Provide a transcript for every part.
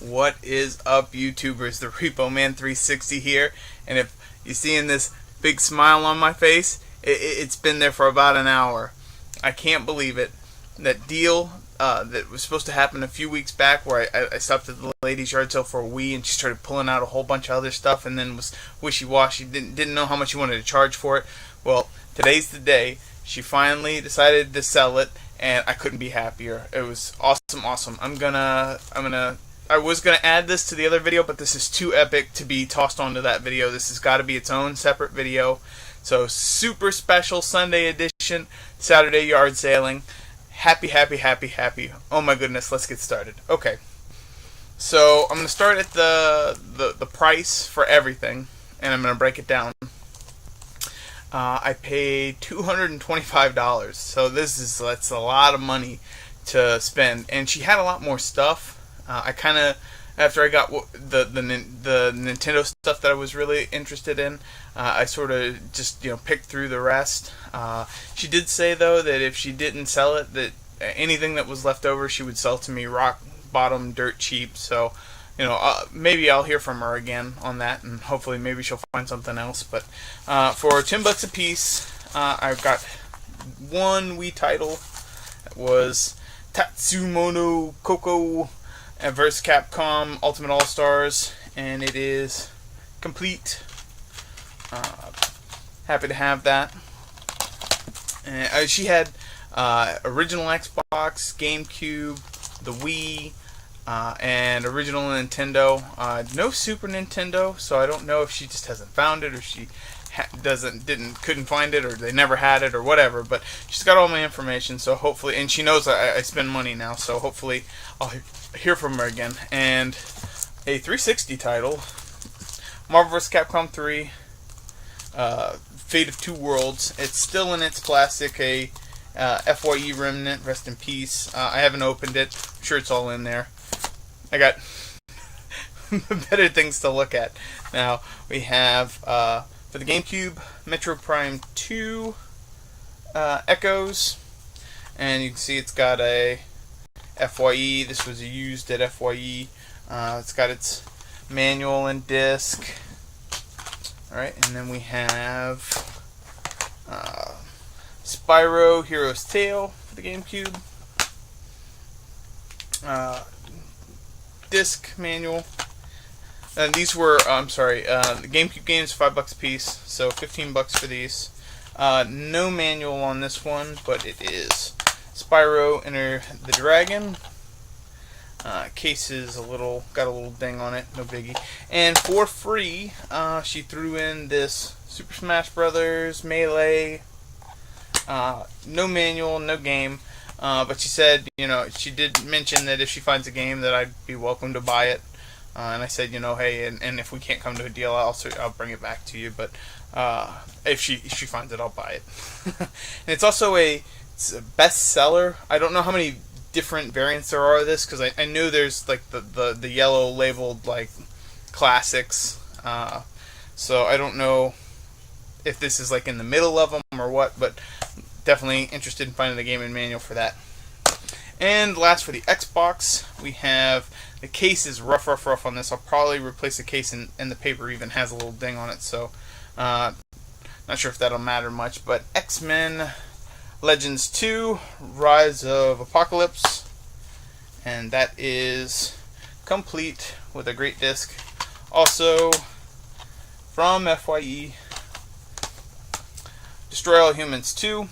What is up, YouTubers? The Repo Man 360 here, and if you're seeing this big smile on my face, it's been there for about an hour. I can't believe it. That deal that was supposed to happen a few weeks back, where I stopped at the ladies' yard sale for a Wii, and she started pulling out a whole bunch of other stuff, and then was wishy-washy, didn't know how much she wanted to charge for it. Well, today's the day. She finally decided to sell it, and I couldn't be happier. It was awesome. I was gonna add this to the other video, but this is too epic to be tossed onto that video. This has got to be its own separate video. So super special Sunday edition, Saturday yard sailing. Happy. Oh my goodness, let's get started. Okay. So I'm gonna start at the price for everything, and I'm gonna break it down. I paid $225, so that's a lot of money to spend, and she had a lot more stuff. After I got the Nintendo stuff that I was really interested in, I sort of just picked through the rest. She did say though that if she didn't sell it, that anything that was left over she would sell to me rock bottom, dirt cheap. So maybe I'll hear from her again on that, and hopefully maybe she'll find something else. But for $10 a piece, I've got one Wii title. That was Tatsumono Koko vs. Capcom Ultimate All-Stars, and it is complete. Happy to have that. And she had original Xbox, GameCube, the Wii, and original Nintendo. No Super Nintendo, so I don't know if she just hasn't found it, or she couldn't find it, or they never had it, or whatever. But she's got all my information, so hopefully, and she knows I spend money now, so hopefully I'll hear from her again. And a 360 title, Marvel vs. Capcom 3, Fate of Two Worlds. It's still in its plastic, a FYE remnant, rest in peace. I haven't opened it. I'm sure it's all in there. I got better things to look at. Now, we have, for the GameCube, Metro Prime 2 Echoes. And you can see it's got a FYE. This was used at FYE. It's got its manual and disc. Alright, and then we have Spyro Hero's Tale for the GameCube. Disc manual. And these were, the GameCube games, $5 a piece, so $15 for these. No manual on this one, but it is Spyro Enter the Dragon. Case is got a little ding on it, no biggie. And for free, she threw in this Super Smash Brothers Melee. No manual, no game. But she said, she did mention that if she finds a game that I'd be welcome to buy it. And I said, hey, and if we can't come to a deal, I'll bring it back to you. But if she finds it, I'll buy it. And it's also it's a bestseller. I don't know how many different variants there are of this, because I know there's like the yellow labeled like classics. So I don't know if this is like in the middle of them or what, but definitely interested in finding the game and manual for that. And last, for the Xbox, we have, the case is rough on this. I'll probably replace the case, and the paper even has a little ding on it, so not sure if that'll matter much. But X-Men Legends 2 Rise of Apocalypse, and that is complete with a great disc. Also from FYE, Destroy All Humans 2.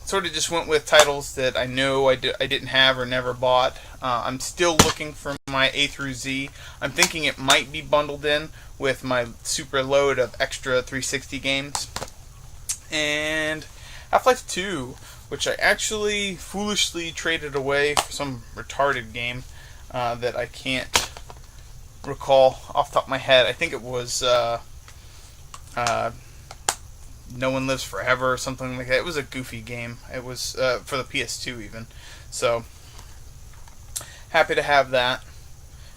Sort of just went with titles that I know I didn't have or never bought. I'm still looking for my A through Z. I'm thinking it might be bundled in with my super load of extra 360 games. And Half-Life 2, which I actually foolishly traded away for some retarded game that I can't recall off the top of my head. I think it was No One Lives Forever or something like that. It was a goofy game. It was for the PS2 even. So happy to have that.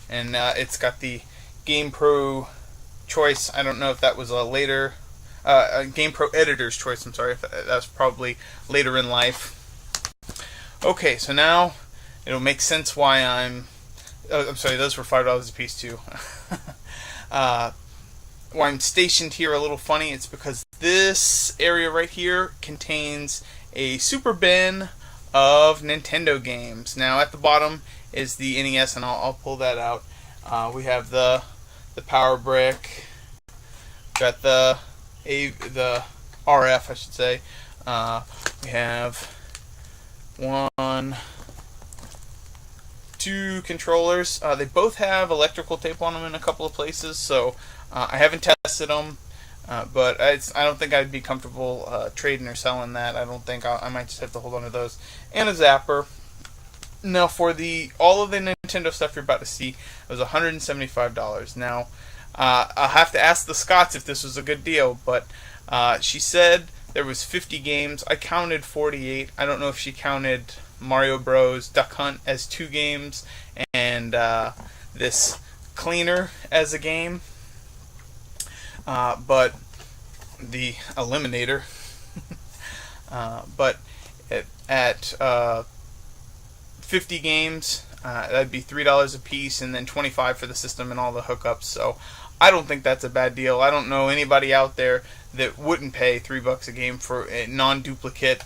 And it's got the Game Pro choice. I don't know if that was a later Game Pro Editor's choice. I'm sorry, if that was probably later in life. Okay, so now it'll make sense why I'm I'm sorry, those were $5 a piece too. uh, why I'm stationed here a little funny, it's because this area right here contains a super bin of Nintendo games. Now at the bottom is the NES, and I'll pull that out. We have the Power Brick, got the RF, I should say. We have two controllers. They both have electrical tape on them in a couple of places, so I haven't tested them, but I don't think I'd be comfortable trading or selling that. I don't think I might just have to hold on to those. And a zapper. Now for all of the Nintendo stuff you're about to see, it was $175. Now I'll have to ask the Scots if this was a good deal, but she said there was 50 games. I counted 48. I don't know if she counted Mario Bros. Duck Hunt as 2 games and this Cleaner as a game. But the Eliminator. But at 50 games, that'd be $3 a piece, and then $25 for the system and all the hookups. So I don't think that's a bad deal. I don't know anybody out there that wouldn't pay $3 a game for a non-duplicate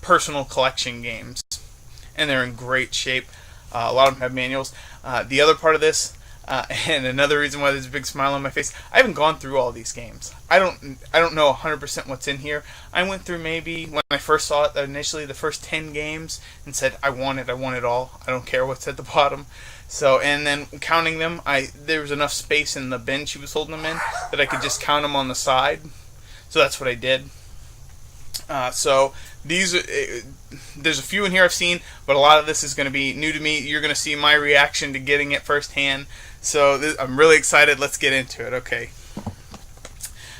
personal collection games, and they're in great shape. A lot of them have manuals. The other part of this, and another reason why there's a big smile on my face, I haven't gone through all these games. I don't know 100% what's in here. I went through maybe, when I first saw it initially, the first 10 games and said, I want it all. I don't care what's at the bottom. So, and then counting them, there was enough space in the bin she was holding them in that I could just count them on the side. So that's what I did. So there's a few in here I've seen, but a lot of this is going to be new to me. You're going to see my reaction to getting it firsthand. So I'm really excited. Let's get into it. Okay.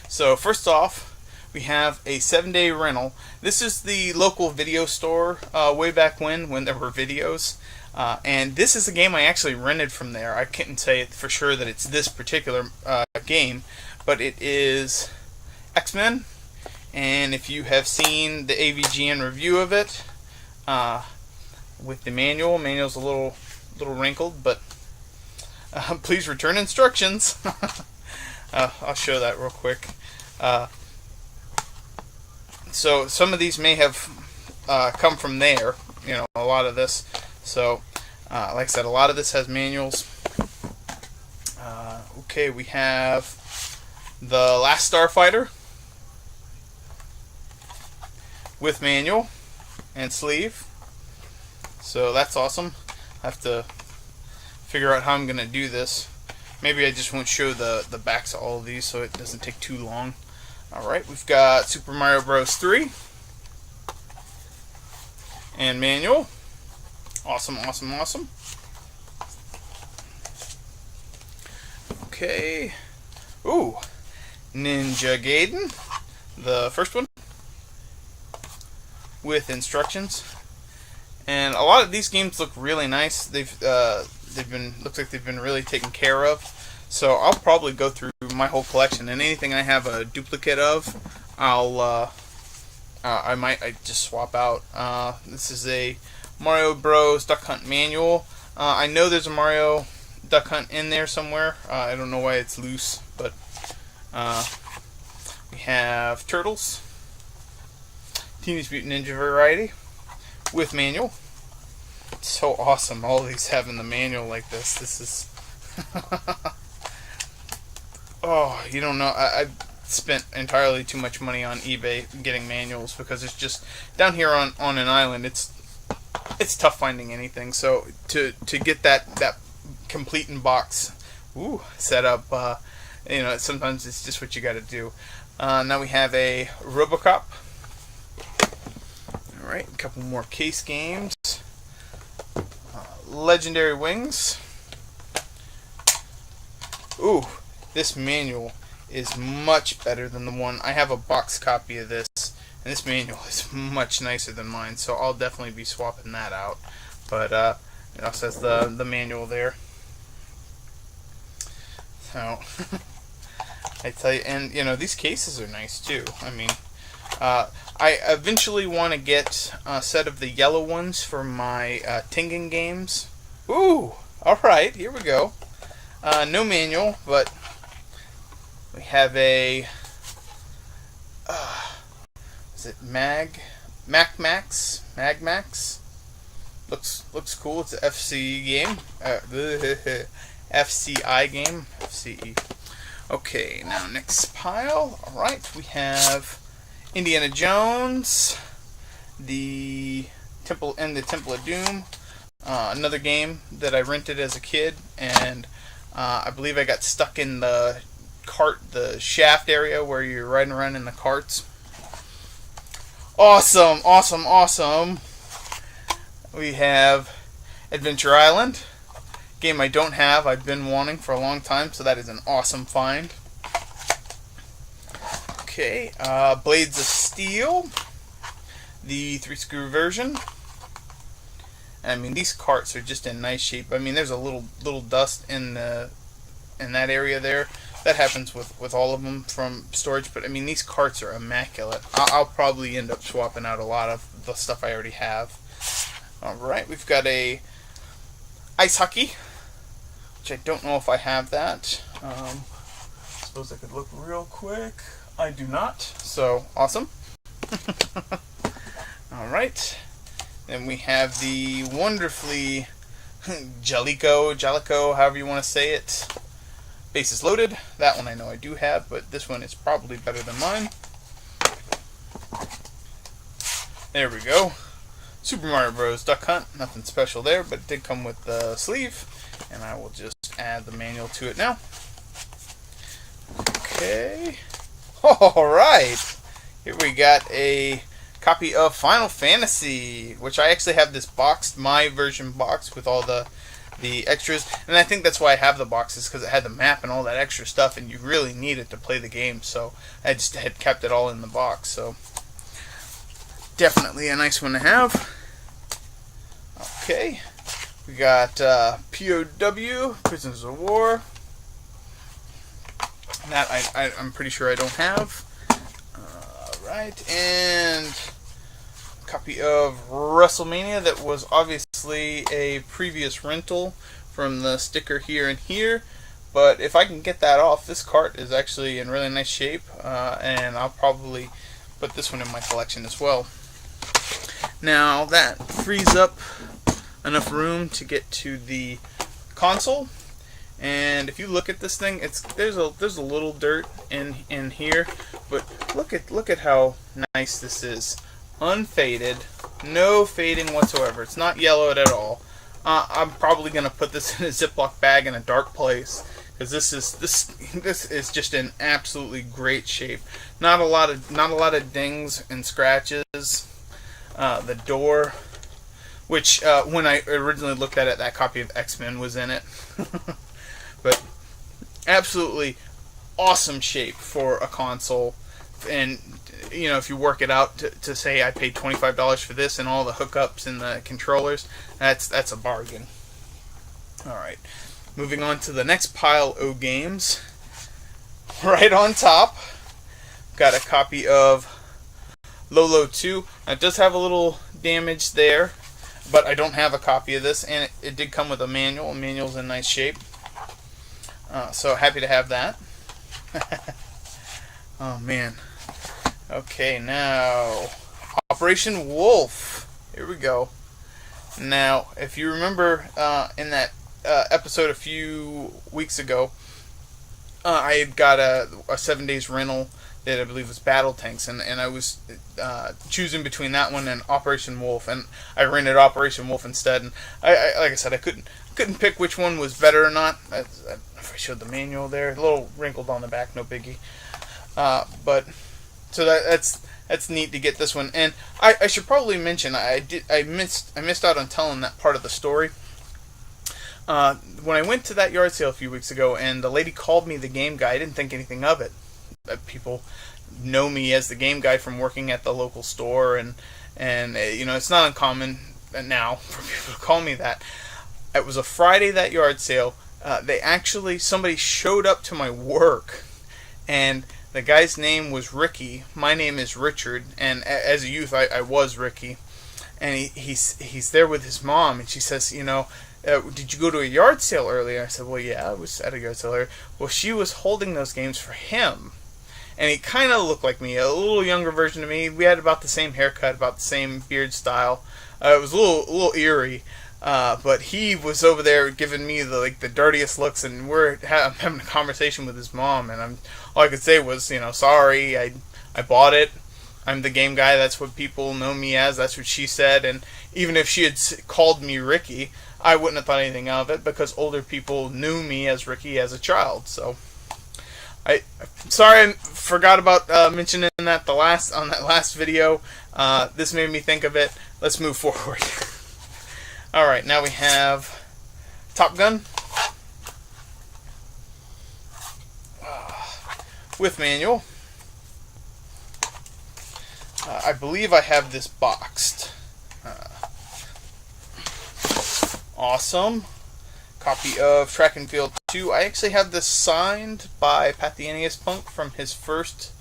So first off, we have a 7-day rental. This is the local video store way back when there were videos. And this is a game I actually rented from there. I couldn't say for sure that it's this particular game, but it is X-Men. And if you have seen the AVGN review of it, with the manual's a little wrinkled, but please return instructions. I'll show that real quick. So some of these may have come from there, a lot of this. So, like I said, a lot of this has manuals. Okay, we have The Last Starfighter with manual and sleeve. So that's awesome. I have to figure out how I'm going to do this. Maybe I just won't show the backs of all of these so it doesn't take too long. Alright, we've got Super Mario Bros. 3 and manual. Awesome, awesome, awesome. Okay. Ooh, Ninja Gaiden, the first one, with instructions. And a lot of these games look really nice. Looks like they've been really taken care of. So I'll probably go through my whole collection, and anything I have a duplicate of, I might just swap out. This is a Mario Bros. Duck Hunt manual. I know there's a Mario Duck Hunt in there somewhere. I don't know why it's loose, but we have Turtles, Teenage Mutant Ninja Variety with manual. It's so awesome. All of these having the manual like this. This is oh, you don't know. I spent entirely too much money on eBay getting manuals because it's just down here on an island. It's tough finding anything. So to get that complete in box, set up, sometimes it's just what you got to do. Now we have a RoboCop. All right, a couple more case games. Legendary Wings. Ooh, this manual is much better than the one. I have a box copy of this, and this manual is much nicer than mine, so I'll definitely be swapping that out. But it also has the manual there. So I tell you, and these cases are nice too. I mean, I eventually want to get a set of the yellow ones for my Tengen games. Ooh, alright, here we go. No manual, but we have a, is it Mac Max? Looks cool. It's an FC game. FCI game. FCE. Okay, now next pile. Alright, we have Indiana Jones, the Temple of Doom. Another game that I rented as a kid, and I believe I got stuck in the shaft area where you're riding around in the carts. Awesome. We have Adventure Island, game I don't have. I've been wanting for a long time, so that is an awesome find. Okay, Blades of Steel, the 3-screw version. I mean, these carts are just in nice shape. I mean, there's a little dust in that area there. That happens with all of them from storage, but I mean, these carts are immaculate. I'll probably end up swapping out a lot of the stuff I already have. Alright, we've got a ice hockey, which I don't know if I have that. Suppose I could look real quick. I do not, so awesome. Alright, then we have the wonderfully Jalico, however you want to say it. Bases Loaded. That one I know I do have, but this one is probably better than mine. There we go. Super Mario Bros. Duck Hunt. Nothing special there, but it did come with the sleeve, and I will just add the manual to it now. Okay. Alright. Here we got a copy of Final Fantasy, which I actually have this boxed, my version boxed with all the extras, and I think that's why I have the boxes, because it had the map and all that extra stuff, and you really need it to play the game, so I just had kept it all in the box. So definitely a nice one to have. Okay, we got POW, Prisoners of War. That I'm pretty sure I don't have. Alright, and a copy of WrestleMania that was obviously a previous rental from the sticker here and here. But if I can get that off, this cart is actually in really nice shape, and I'll probably put this one in my collection as well. Now that frees up enough room to get to the console. And if you look at this thing, there's a little dirt in here, but look at how nice this is. Unfaded, no fading whatsoever. It's not yellowed at all. I'm probably gonna put this in a Ziploc bag in a dark place, because this is just in absolutely great shape. Not a lot of dings and scratches. The door, which when I originally looked at it, that copy of X-Men was in it. But absolutely awesome shape for a console. And you know, if you work it out to say I paid $25 for this and all the hookups and the controllers, that's a bargain. Alright, moving on to the next pile of games. Right on top, got a copy of Lolo 2. Now, it does have a little damage there, but I don't have a copy of this, and it did come with a manual. The manual's in nice shape. So happy to have that. Oh man. Okay, now Operation Wolf. Here we go. Now, if you remember in that episode a few weeks ago, I had got a 7 days rental that I believe was Battle Tanks, and I was choosing between that one and Operation Wolf, and I rented Operation Wolf instead. And I like I said, I couldn't pick which one was better or not. I don't know if I showed the manual there, a little wrinkled on the back, no biggie. But so that's neat to get this one. And I should probably mention I missed out on telling that part of the story. When I went to that yard sale a few weeks ago, and the lady called me the game guy, I didn't think anything of it. People know me as the game guy from working at the local store, and you know, it's not uncommon now for people to call me that. It was a Friday, that yard sale. Somebody showed up to my work, and the guy's name was Ricky. My name is Richard, and as a youth, I was Ricky. And he's there with his mom, and she says, you know, did you go to a yard sale earlier? I said, well, yeah, I was at a yard sale earlier. Well, she was holding those games for him. And he kind of looked like me, a little younger version of me. We had about the same haircut, about the same beard style. It was a little eerie. But he was over there giving me the dirtiest looks, and I'm having a conversation with his mom, and all I could say was, sorry, I bought it. I'm the game guy. That's what people know me as. That's what she said. And even if she had called me Ricky, I wouldn't have thought anything of it because older people knew me as Ricky as a child. So sorry I forgot about mentioning that on that last video. This made me think of it. Let's move forward. All right, now we have Top Gun with manual. I believe I have this boxed. Awesome. Copy of Track and Field 2. I actually have this signed by Pat the NES Punk from his first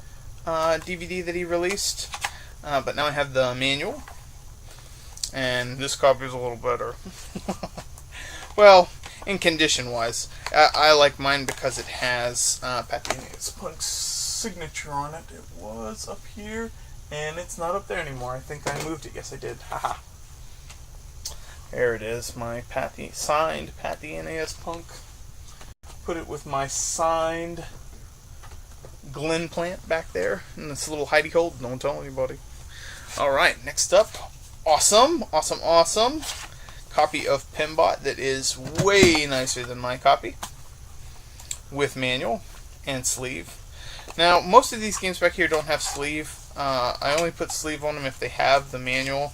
DVD that he released. But now I have the manual. And this copy is a little better. Well, in condition-wise. I like mine because it has Pat the NES Punk's signature on it. It was up here, and it's not up there anymore. I think I moved it. Yes, I did. Haha. There it is, my signed Pat the NES Punk. Put it with my signed Glen plant back there in this little hidey hole. Don't tell anybody. Alright, next up. Awesome. Copy of Pinbot that is way nicer than my copy. With manual and sleeve. Now, most of these games back here don't have sleeve. I only put sleeve on them if they have the manual.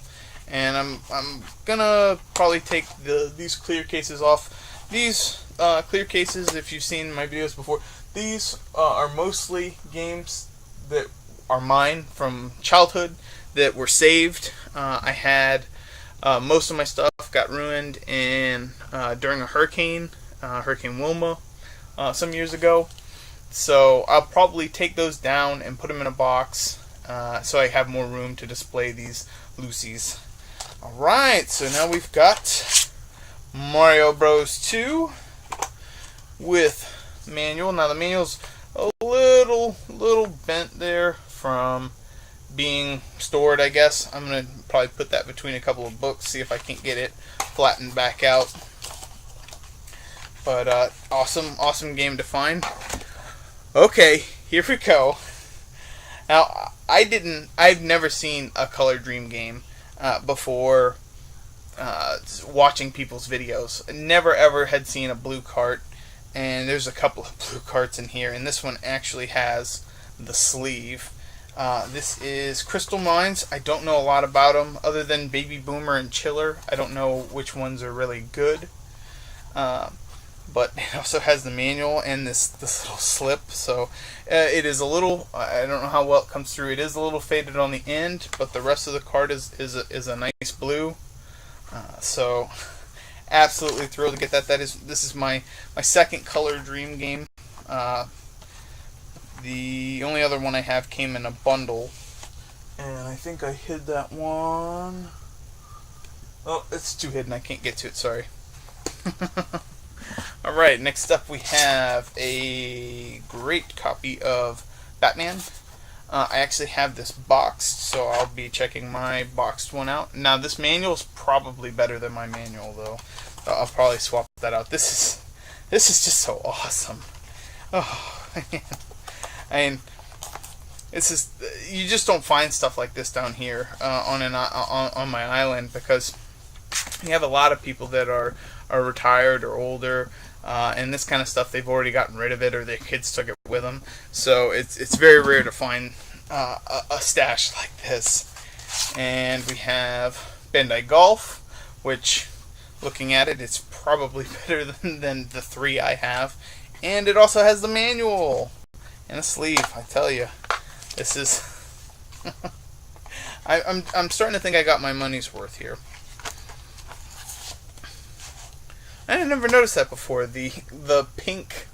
And I'm gonna probably take these clear cases off. These clear cases, if you've seen my videos before, these are mostly games that are mine from childhood that were saved. I had most of my stuff got ruined during a hurricane, Hurricane Wilma, some years ago. So I'll probably take those down and put them in a box so I have more room to display these Lucy's. Alright, so now we've got Mario Bros. 2 with manual. Now the manual's a little bent there from being stored, I guess. I'm going to probably put that between a couple of books, see if I can't get it flattened back out. But awesome game to find. Okay, here we go. Now, I've never seen a Color Dream game before watching people's videos. I never ever had seen a blue cart, and there's a couple of blue carts in here, and this one actually has the sleeve. This is Crystal Mines. I don't know a lot about them other than Baby Boomer and Chiller. I don't know which ones are really good. But it also has the manual and this little slip. So it is a little, I don't know how well it comes through. It is a little faded on the end, but the rest of the card is a nice blue. So absolutely thrilled to get that. This is my second Color Dream game. The only other one I have came in a bundle, and I think I hid that one. Oh, it's too hidden. I can't get to it. Sorry. Alright, next up we have a great copy of Batman. I actually have this boxed, so I'll be checking my boxed one out. Now, this manual is probably better than my manual, though. I'll probably swap that out. This is just so awesome. Oh, man. I mean, you just don't find stuff like this down here on my island, because you have a lot of people that are retired or older, and this kind of stuff, they've already gotten rid of it, or their kids took it with them. So it's very rare to find a stash like this. And we have Bandai Golf, which, looking at it, it's probably better than the three I have. And it also has the manual and a sleeve. I tell you, this is I'm starting to think I got my money's worth here. I had never noticed that before. The pink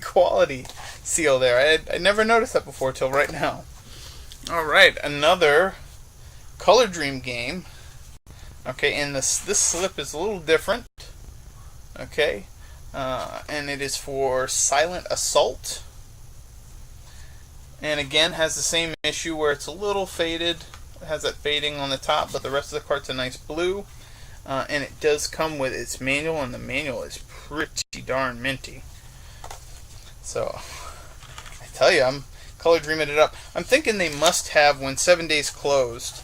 quality seal there. I never noticed that before till right now. All right, another Color Dream game. Okay, and this slip is a little different. Okay, and it is for Silent Assault. And again, has the same issue where it's a little faded. It has that fading on the top, but the rest of the cart's a nice blue. And it does come with its manual, and the manual is pretty darn minty. So, I tell you, I'm color dreaming it up. I'm thinking they must have, when 7 Days closed,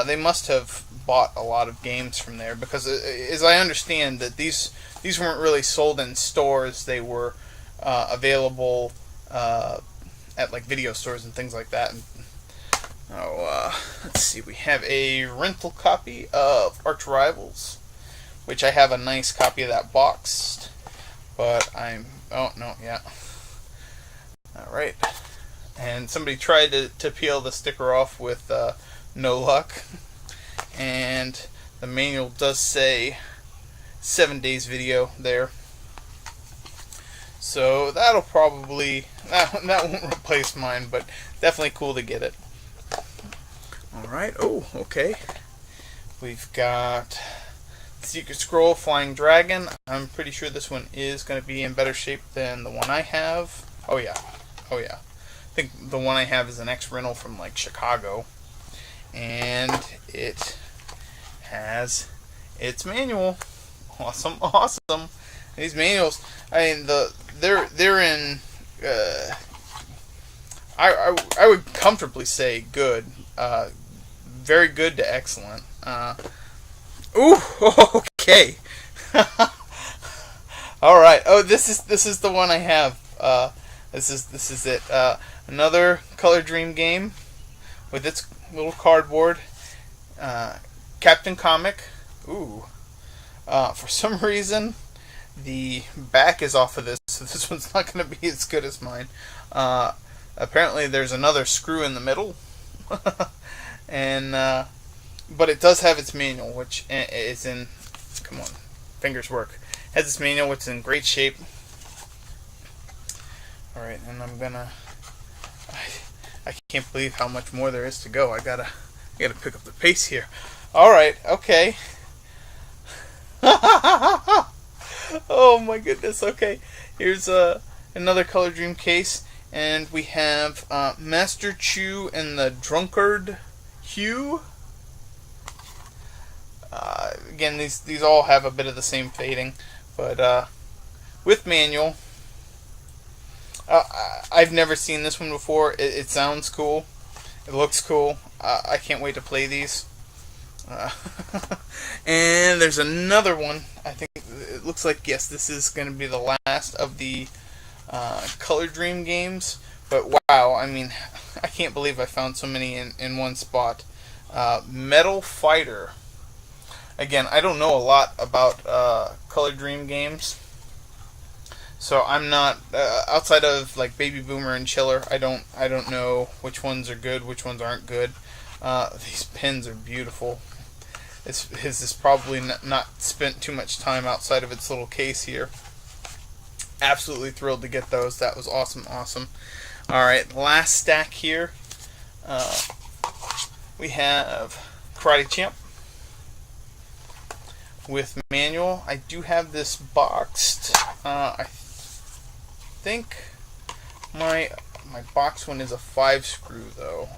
they must have bought a lot of games from there, because as I understand that these weren't really sold in stores. They were available at like video stores and things like that. And, let's see, we have a rental copy of Arch Rivals, which I have a nice copy of that boxed, but oh no, yeah. Alright, and somebody tried to peel the sticker off with no luck, and the manual does say 7 Days video there. So that'll probably, that won't replace mine, but definitely cool to get it. Alright, oh, okay. We've got Secret Scroll Flying Dragon. I'm pretty sure this one is going to be in better shape than the one I have. Oh yeah, oh yeah. I think the one I have is an ex-rental from like Chicago. And it has its manual. Awesome, awesome. These manuals, I mean, they're in, I would comfortably say good. Very good to excellent. Ooh, okay. All right. Oh, this is the one I have. This is it. Another Color Dream game with its little cardboard. Captain Comic. Ooh. For some reason, the back is off of this, so this one's not going to be as good as mine. Apparently, there's another screw in the middle. And but it does have its manual, which is in, come on, fingers work. Has its manual, which is in great shape. Alright, and I'm gonna, I can't believe how much more there is to go. I gotta pick up the pace here. Alright, okay. Oh my goodness, okay. Here's another Color Dream case, and we have Master Chew and the Drunkard Hue. Again, these all have a bit of the same fading, but with manual. I've never seen this one before. It sounds cool. It looks cool. I can't wait to play these. And there's another one. I think it looks like, yes, this is going to be the last of the Color Dream games. But wow, I mean, I can't believe I found so many in one spot. Metal Fighter. Again, I don't know a lot about Color Dream games, so I'm not outside of like Baby Boomer and Chiller. I don't know which ones are good, which ones aren't good. These pins are beautiful. This probably not spent too much time outside of its little case here. Absolutely thrilled to get those. That was awesome, awesome. All right, last stack here. We have Karate Champ with manual. I do have this boxed. I think my box one is a 5-screw though,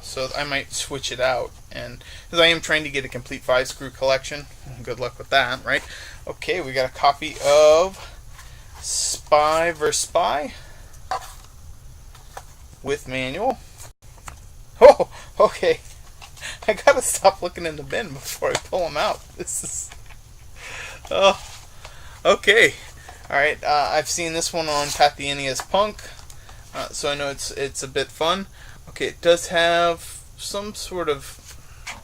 so I might switch it out. And because I am trying to get a complete 5-screw collection, good luck with that, right? Okay, we got a copy of Spy vs. Spy with manual. Oh, okay. I gotta stop looking in the bin before I pull them out. This is, oh, okay. All right. I've seen this one on Pat the NES Punk, so I know it's a bit fun. Okay, it does have some sort of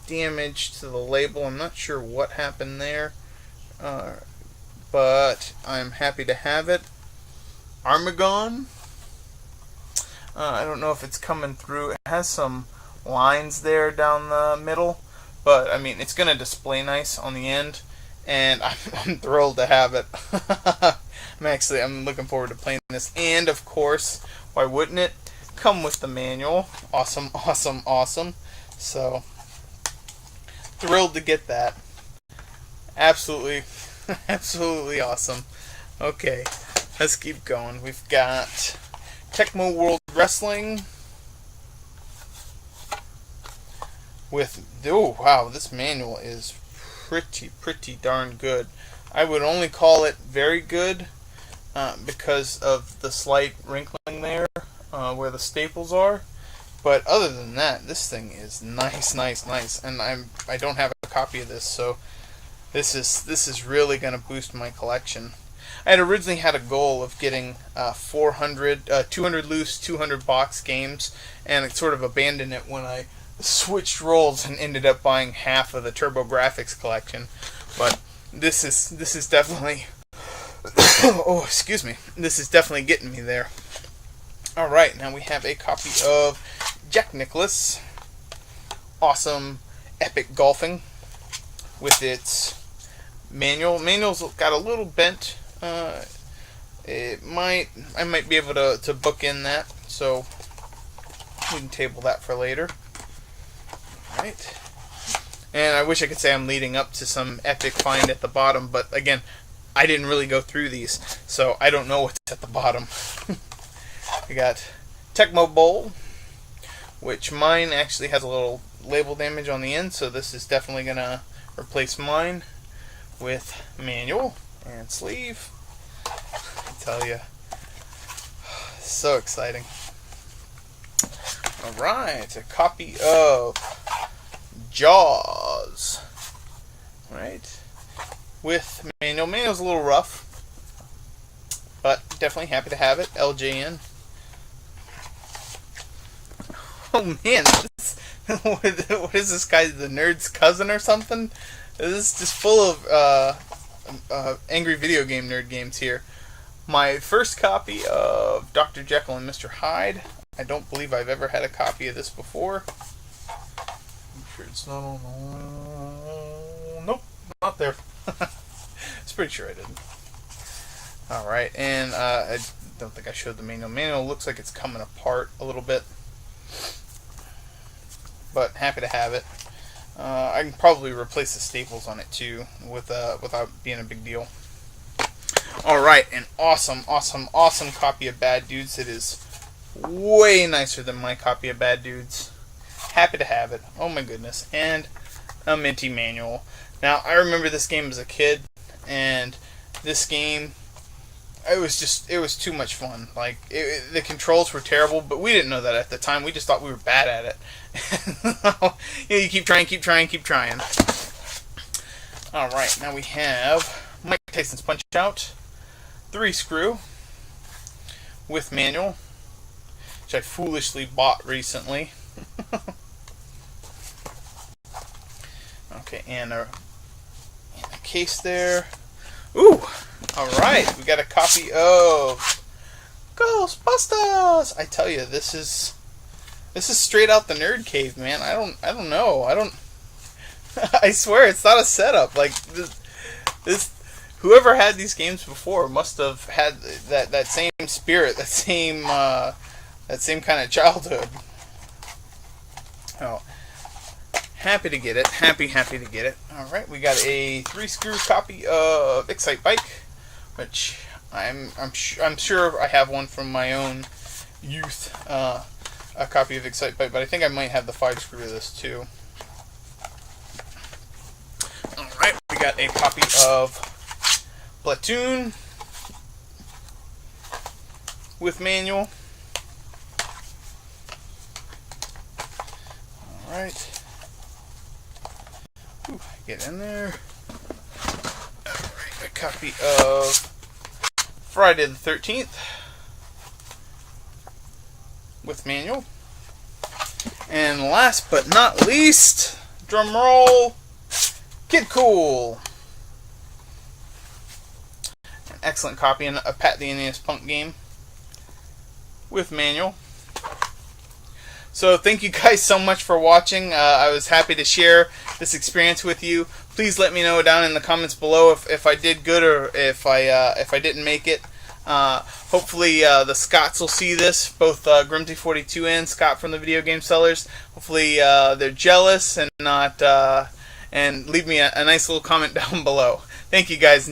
damage to the label. I'm not sure what happened there, but I'm happy to have it. Armagon. I don't know if it's coming through. It has some lines there down the middle, but I mean, it's going to display nice on the end, and I'm thrilled to have it. I'm looking forward to playing this, and of course, why wouldn't it come with the manual? Awesome, awesome, awesome. So thrilled to get that. Absolutely, absolutely awesome. Okay, let's keep going. We've got Tecmo World Wrestling with, oh wow, this manual is pretty darn good. I would only call it very good because of the slight wrinkling there where the staples are. But other than that, this thing is nice. And I don't have a copy of this, so this is really going to boost my collection. I had originally had a goal of getting 200 loose, 200 box games, and I sort of abandoned it when I switched roles and ended up buying half of the TurboGrafx collection. But this is definitely oh, excuse me. This is definitely getting me there. All right, now we have a copy of Jack Nicklaus Awesome Epic Golfing with its manual. Manual's got a little bent. I might be able to book in that, so we can table that for later. All right. And I wish I could say I'm leading up to some epic find at the bottom, but again, I didn't really go through these, so I don't know what's at the bottom. We got Tecmo Bowl, which mine actually has a little label damage on the end, so this is definitely going to replace mine with manual and sleeve. I tell you, so exciting. Alright, a copy of Jaws, right, with manual. Manual's a little rough, but definitely happy to have it. LJN. Oh man, what is this guy, the nerd's cousin or something? This is just full of angry video game nerd games here. My first copy of Dr. Jekyll and Mr. Hyde. I don't believe I've ever had a copy of this before. I'm sure it's not on. Nope, not there. It's pretty sure I didn't. Alright, and I don't think I showed the manual. Manual looks like it's coming apart a little bit, but happy to have it. I can probably replace the staples on it too without being a big deal. Alright, an awesome copy of Bad Dudes. It is way nicer than my copy of Bad Dudes. Happy to have it. Oh my goodness. And a minty manual. Now, I remember this game as a kid, and this game, it was too much fun. Like, the controls were terrible, but we didn't know that at the time. We just thought we were bad at it. You keep trying. Alright, now we have Mike Tyson's Punch-Out! 3-screw with manual, which I foolishly bought recently. Okay, and a case there. Ooh! Alright, we got a copy of Ghostbusters! I tell you, this is straight out the nerd cave, man. I don't know. I swear it's not a setup. Like this whoever had these games before must have had that same spirit, that same kind of childhood. Oh, happy to get it. Happy to get it. All right, we got a 3-screw copy of Excite Bike, which I'm sure I have one from my own youth. A copy of Excite Bike, but I think I might have the 5-screw of this too. All right, we got a copy of Platoon with manual. Alright. Get in there. Alright, a copy of Friday the 13th with manual. And last but not least, drum roll, Kid Cool. An excellent copy, and a Pat the NES Punk game with manual. So thank you guys so much for watching. I was happy to share this experience with you. Please let me know down in the comments below if I did good or if I didn't make it. Hopefully the Scotts will see this, both Grimsy42 and Scott from the Video Game Sellers. Hopefully they're jealous and not and leave me a nice little comment down below. Thank you guys.